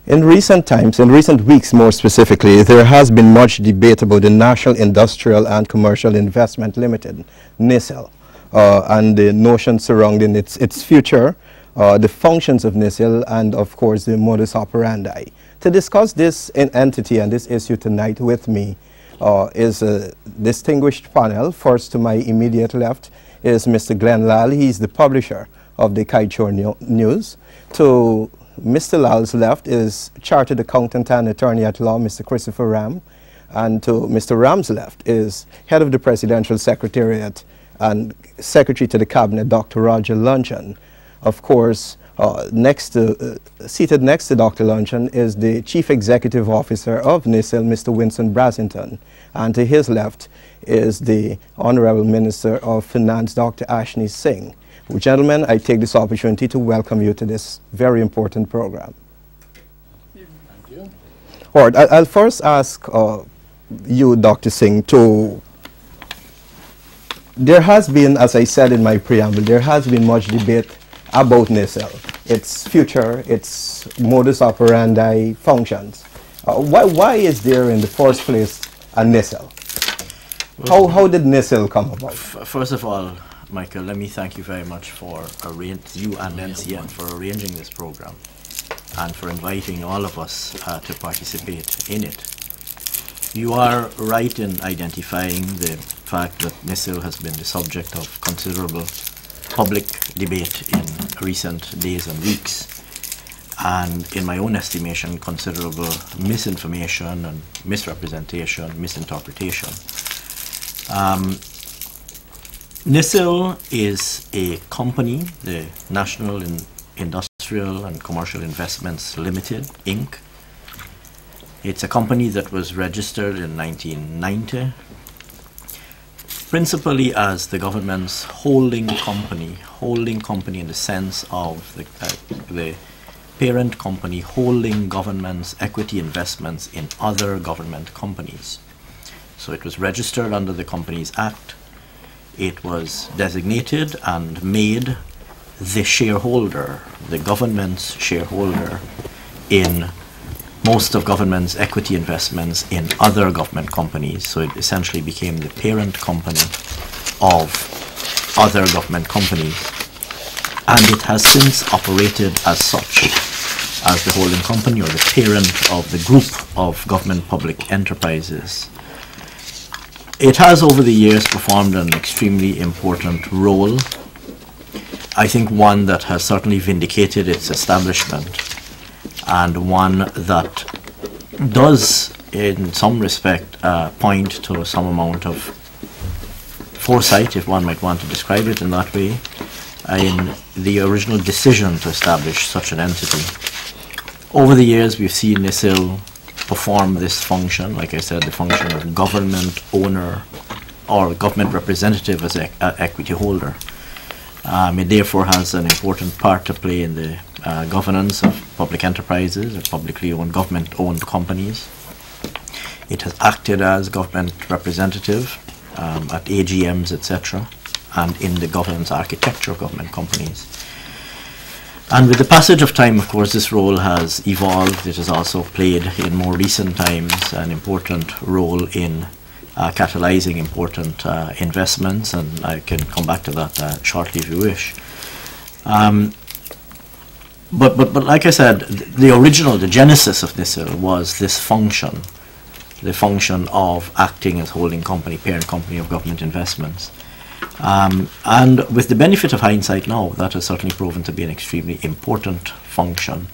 In recent times, in recent weeks more specifically, there has been much debate about the National Industrial and Commercial Investment Limited, Nicil, and the notion surrounding its future, the functions of Nicil, and of course the modus operandi. To discuss this entity and this issue tonight with me is a distinguished panel. First, to my immediate left is Mr. Glenn Lal. He's the publisher of the Kaichor News. To Mr. Lal's left is Chartered Accountant and Attorney at Law, Mr. Christopher Ram. And to Mr. Ram's left is Head of the Presidential Secretariat and Secretary to the Cabinet, Dr. Roger Luncheon. Of course, seated next to Dr. Luncheon is the Chief Executive Officer of Nicil, Mr. Winston Brasington. And to his left is the Honorable Minister of Finance, Dr. Ashni Singh. Well, gentlemen, I take this opportunity to welcome you to this very important program. Thank you. All right, I'll first ask you, Dr. Singh, there has been, as I said in my preamble, there has been much debate about Nicil, its future, its modus operandi functions. Why is there in the first place a Nicil? How did Nicil come about? First of all, Michael, let me thank you very much for you and NCN for arranging this program and for inviting all of us to participate in it. You are right in identifying the fact that Nicil has been the subject of considerable public debate in recent days and weeks, and in my own estimation, considerable misinformation and misrepresentation, misinterpretation. Nicil is a company, the National Industrial and Commercial Investments Limited, Inc. It's a company that was registered in 1990, principally as the government's holding company in the sense of the parent company holding government's equity investments in other government companies. So it was registered under the Companies Act. It was designated and made the shareholder, the government's shareholder, in most of government's equity investments in other government companies. So it essentially became the parent company of other government companies. And it has since operated as such, as the holding company or the parent of the group of government public enterprises. It has over the years performed an extremely important role. I think one that has certainly vindicated its establishment, and one that does in some respect point to some amount of foresight, if one might want to describe it in that way, in the original decision to establish such an entity. Over the years we've seen Nicil perform this function, like I said, the function of government owner or government representative as an equity holder. It therefore has an important part to play in the governance of public enterprises or publicly owned, government-owned companies. It has acted as government representative at AGMs, etc., and in the governance architecture of government companies. And with the passage of time, of course, this role has evolved. It has also played in more recent times an important role in catalyzing important investments, and I can come back to that shortly if you wish. But like I said, the genesis of Nicil was this function, the function of acting as holding company, parent company of government investments. And with the benefit of hindsight now, that has certainly proven to be an extremely important function.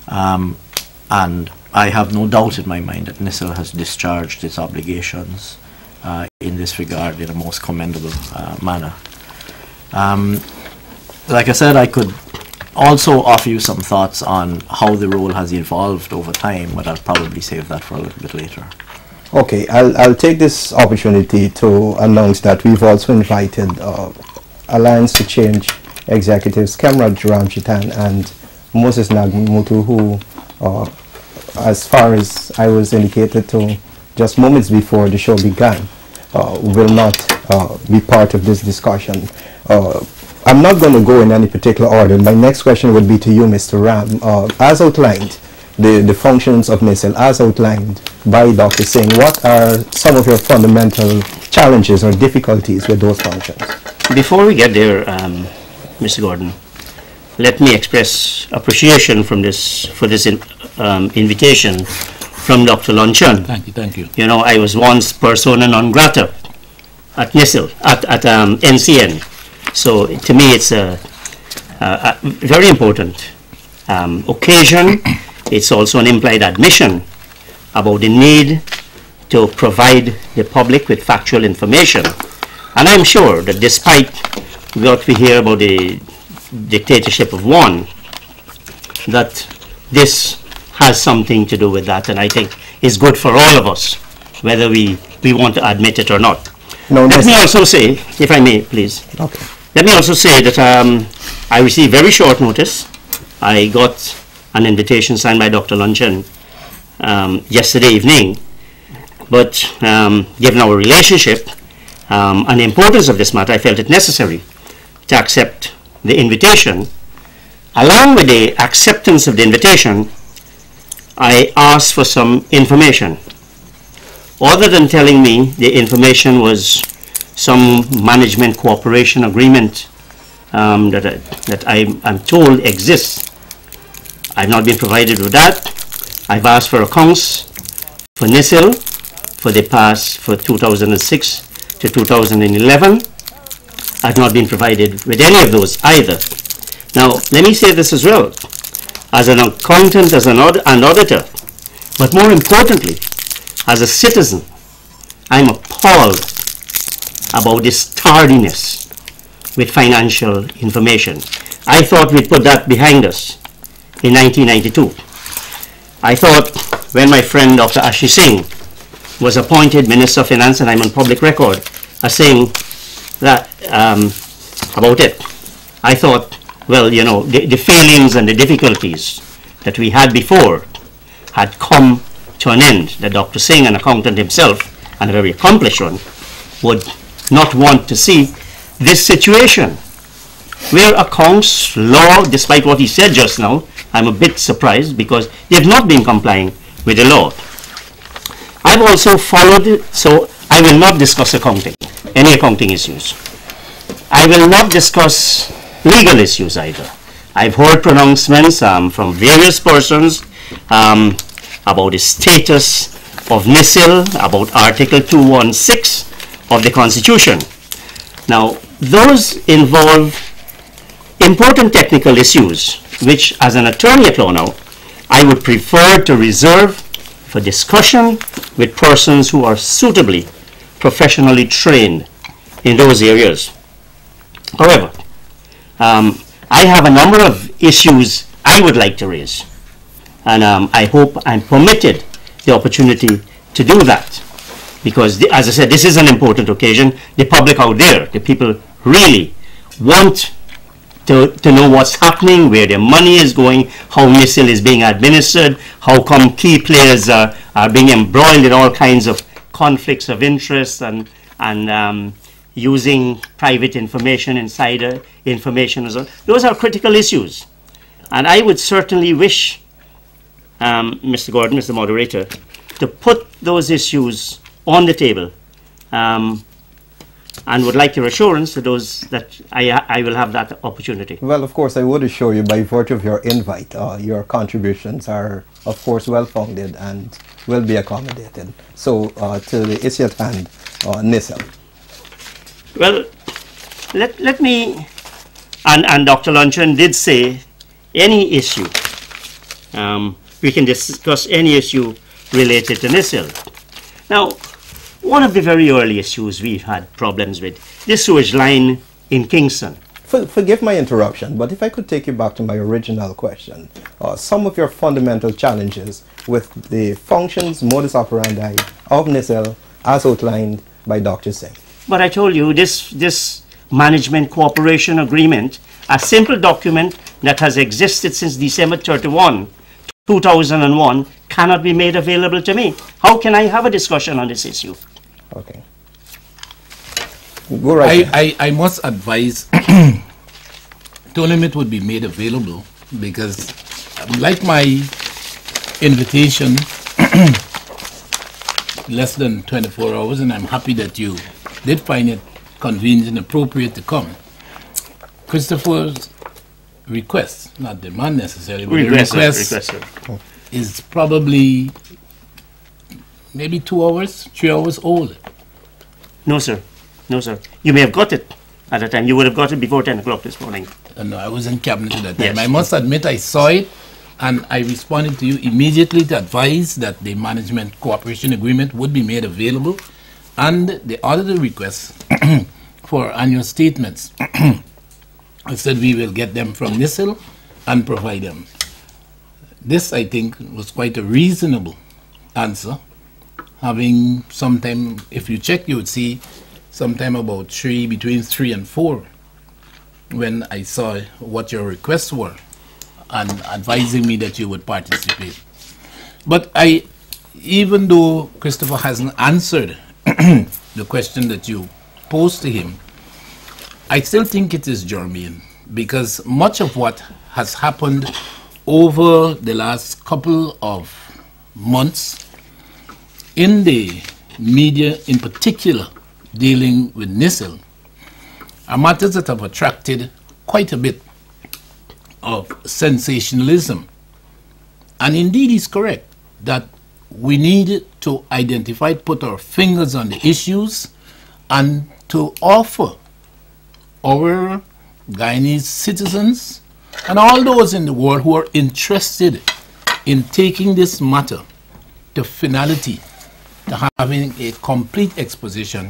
And I have no doubt in my mind that Nicil has discharged its obligations in this regard in a most commendable manner. Like I said, I could also offer you some thoughts on how the role has evolved over time, but I'll probably save that for a little bit later. Okay, I'll take this opportunity to announce that we've also invited Alliance to Change executives Kemraj Ramchitan and Moses Nagmutu, who, as far as I was indicated to just moments before the show began, will not be part of this discussion. I'm not going to go in any particular order. My next question would be to you, Mr. Ram. As outlined, the functions of Nicil as outlined by Dr. Singh, what are some of your fundamental challenges or difficulties with those functions? Before we get there, Mr. Gordon, let me express appreciation for this invitation from Dr. Lonchan. Thank you, thank you. You know, I was once persona non grata at Nicil, at NCN. So to me, it's a very important occasion. It's also an implied admission about the need to provide the public with factual information. And I'm sure that despite what we hear about the dictatorship of one, that this has something to do with that, and I think is good for all of us, whether we want to admit it or not. No, let me also say, if I may, please. Okay. Let me also say that I received very short notice. I got an invitation signed by Dr. Lonchan yesterday evening, but given our relationship and the importance of this matter, I felt it necessary to accept the invitation. Along with the acceptance of the invitation, I asked for some information. Other than telling me the information was some management cooperation agreement that I'm told exists, I've not been provided with that. I've asked for accounts for Nicil for 2006 to 2011. I've not been provided with any of those either. Now, let me say this as well. As an accountant, as an auditor, but more importantly, as a citizen, I'm appalled about this tardiness with financial information. I thought we'd put that behind us in 1992. I thought when my friend Dr. Ashish Singh was appointed Minister of Finance, and I'm on public record as saying that about it, I thought, well, you know, the failings and the difficulties that we had before had come to an end, that Dr. Singh, an accountant himself, and a very accomplished one, would not want to see this situation where accounts, law, despite what he said just now, I'm a bit surprised because they have not been complying with the law. I've also followed it, so I will not discuss accounting, any accounting issues. I will not discuss legal issues either. I've heard pronouncements from various persons about the status of Nicil, about Article 216 of the Constitution. Now, those involve important technical issues, which as an attorney at law now, I would prefer to reserve for discussion with persons who are suitably professionally trained in those areas. However, I have a number of issues I would like to raise, and I hope I'm permitted the opportunity to do that, because as I said, this is an important occasion. The public out there, the people really want to know what's happening, where their money is going, how Nicil is being administered, how come key players are being embroiled in all kinds of conflicts of interest and using private information, insider information as well. Those are critical issues. And I would certainly wish, Mr. Gordon, Mr. Moderator, to put those issues on the table, and would like your assurance to those that I will have that opportunity. Well, of course, I would assure you by virtue of your invite, your contributions are, of course, well-founded and will be accommodated. So, to the issue at hand, Nicil. Well, let me, and Dr. Lonchan did say any issue, we can discuss any issue related to Nicil. Now, one of the very early issues we've had problems with, this sewage line in Kingston. Forgive my interruption, but if I could take you back to my original question, some of your fundamental challenges with the functions, modus operandi of Nicil as outlined by Dr. Singh. But I told you, this management cooperation agreement, a simple document that has existed since December 31, 2001, cannot be made available to me. How can I have a discussion on this issue? Okay. Go right ahead. I must advise tournament would be made available because like my invitation less than 24 hours, and I'm happy that you did find it convenient and appropriate to come. Christopher's request, not demand necessarily, but Request, the request sir. is probably maybe 2 hours, 3 hours old. No, sir. No, sir. You may have got it at the time. You would have got it before 10 o'clock this morning. No, I was in cabinet at that time. Yes. I must admit I saw it, and I responded to you immediately to advise that the management cooperation agreement would be made available, and the auditor requests for annual statements. I said we will get them from Nicil and provide them. This, I think, was quite a reasonable answer. Having sometime, if you check, you would see sometime about between 3 and 4, when I saw what your requests were and advising me that you would participate. But even though Christopher hasn't answered the question that you posed to him, I still think it is germane, because much of what has happened over the last couple of months in the media, in particular dealing with Nicil, are matters that have attracted quite a bit of sensationalism. And indeed, he's correct that we need to identify, put our fingers on the issues, and to offer our Guyanese citizens and all those in the world who are interested in taking this matter to finality, to having a complete exposition,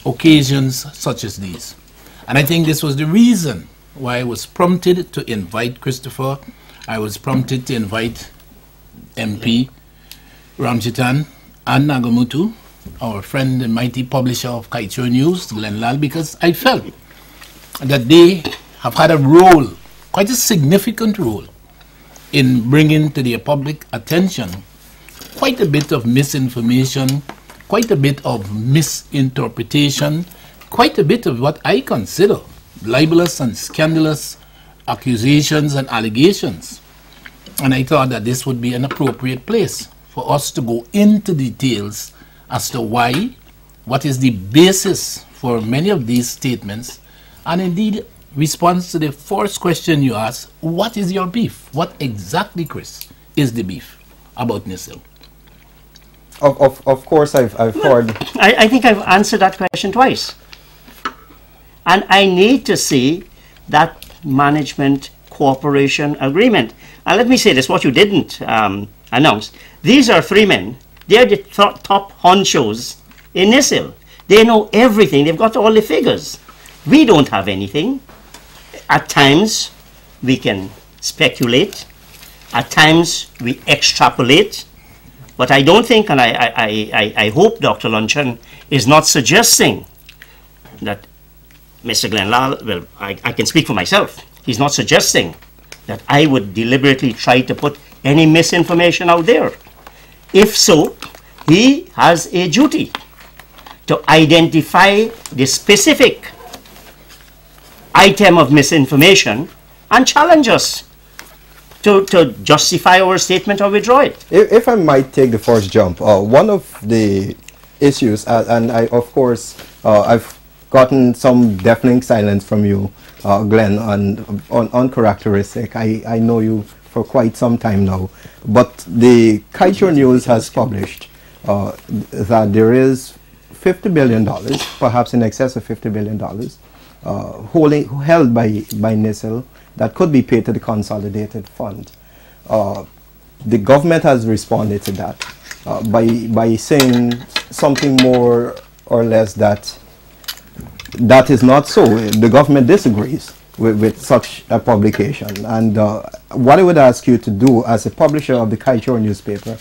occasions such as these. And I think this was the reason why I was prompted to invite Christopher. I was prompted to invite MP Ramjitan and Nagamutu, our friend and mighty publisher of Kaichur News, Glenn Lal, because I felt that they have had a role, quite a significant role, in bringing to their public attention quite a bit of misinformation, quite a bit of misinterpretation, quite a bit of what I consider libelous and scandalous accusations and allegations. And I thought that this would be an appropriate place for us to go into details as to why, what is the basis for many of these statements, and indeed response to the first question you asked: what is your beef? What exactly, Chris, is the beef about Nicil? Of course, I've heard. I think I've answered that question twice. And I need to see that management cooperation agreement. And let me say this, what you didn't announce. These are 3 men. They're the top honchos in Nicil. They know everything. They've got all the figures. We don't have anything. At times, we can speculate. At times, we extrapolate. But I don't think, and I hope Dr. Luncheon is not suggesting that Mr. Glenn Lal, well, I can speak for myself. He's not suggesting that I would deliberately try to put any misinformation out there. If so, he has a duty to identify the specific item of misinformation and challenge us to justify our statement or withdraw it. If I might take the first jump, one of the issues, and I, of course, I've gotten some deafening silence from you, Glenn, on characteristic. I know you for quite some time now, but the Kaichur News has published that there is $50 billion, perhaps in excess of $50 billion, held by Nicil, that could be paid to the consolidated fund. The government has responded to that by saying something more or less that is not so. The government disagrees with such a publication. And what I would ask you to do as a publisher of the Kaichur newspaper,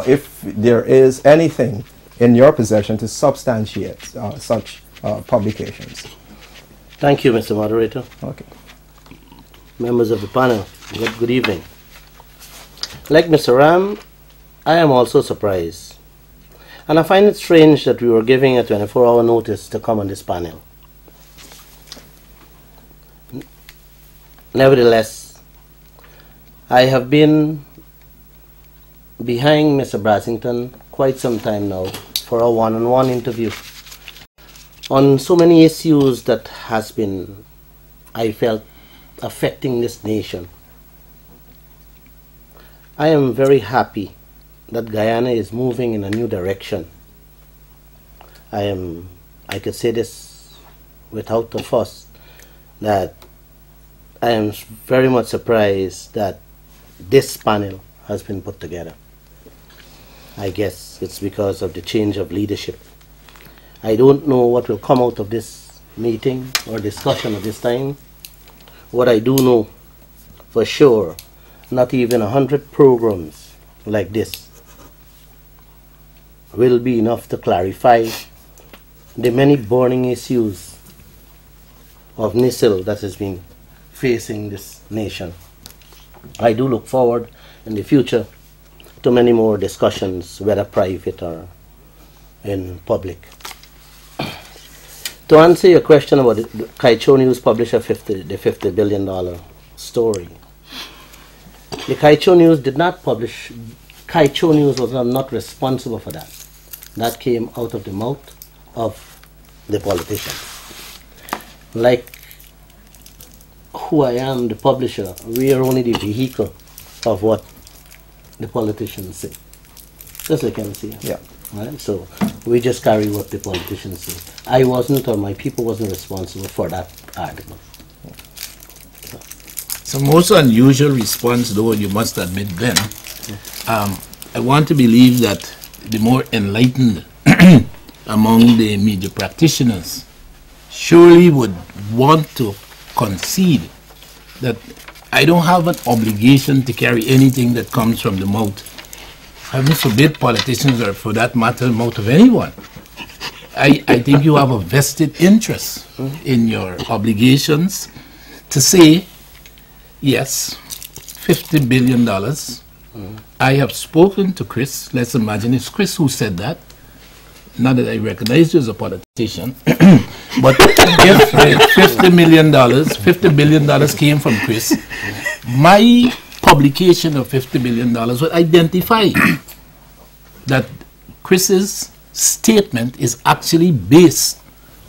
if there is anything in your possession to substantiate such publications. Thank you, Mr. Moderator. Okay. Members of the panel, good evening. Like Mr. Ram, I am also surprised. And I find it strange that we were giving a 24-hour notice to come on this panel. Nevertheless, I have been behind Mr. Brassington quite some time now for a one-on-one interview on so many issues that has been, I felt, affecting this nation. I am very happy that Guyana is moving in a new direction. I could say this without a fuss, that I am very much surprised that this panel has been put together. I guess it's because of the change of leadership. I don't know what will come out of this meeting or discussion at this time. What I do know for sure, not even 100 programs like this will be enough to clarify the many burning issues of Nicil that has been facing this nation. I do look forward in the future to many more discussions, whether private or in public. To answer your question about it, Kaicho News published the $50 billion story. The Kaicho News did not publish, Kaicho News was not responsible for that. That came out of the mouth of the politicians. Like who I am, the publisher, we are only the vehicle of what the politicians say. Just like you can see. Yeah. Right? So we just carry what the politicians say. I wasn't, or my people wasn't responsible for that article. So most unusual response, though, you must admit, Ben. I want to believe that the more enlightened among the media practitioners surely would want to concede that I don't have an obligation to carry anything that comes from the mouth. Heaven forbid politicians, or for that matter, the mouth of anyone. I think you have a vested interest in your obligations to say, yes, $50 billion. I have spoken to Chris. Let's imagine it's Chris who said that. Not that I recognize you as a politician, but if $50 billion came from Chris, my publication of $50 billion would identify that Chris's statement is actually based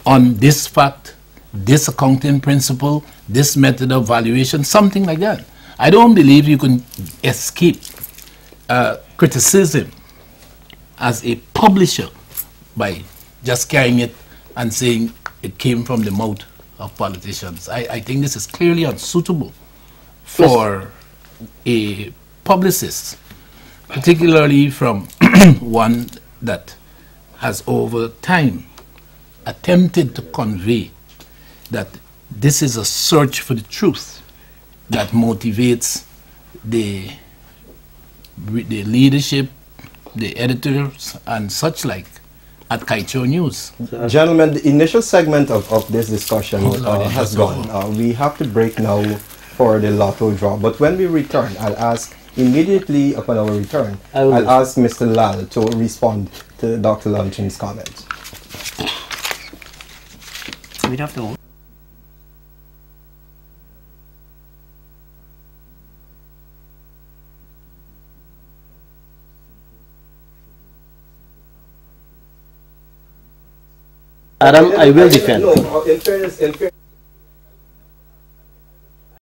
on this fact, this accounting principle, this method of valuation, something like that. I don't believe you can escape criticism as a publisher by just carrying it and saying it came from the mouth of politicians. I think this is clearly unsuitable for a publicist, particularly from one that has over time attempted to convey that this is a search for the truth that motivates the leadership, the editors, and such like at Kaicho News. Gentlemen, the initial segment of this discussion has gone. We have to break now for the lotto draw. But when we return, I'll ask, immediately upon our return, I'll ask Mr. Lal to respond to Dr. Lunchen's comments. So we'd have to... Adam, I will defend. No, in fairness,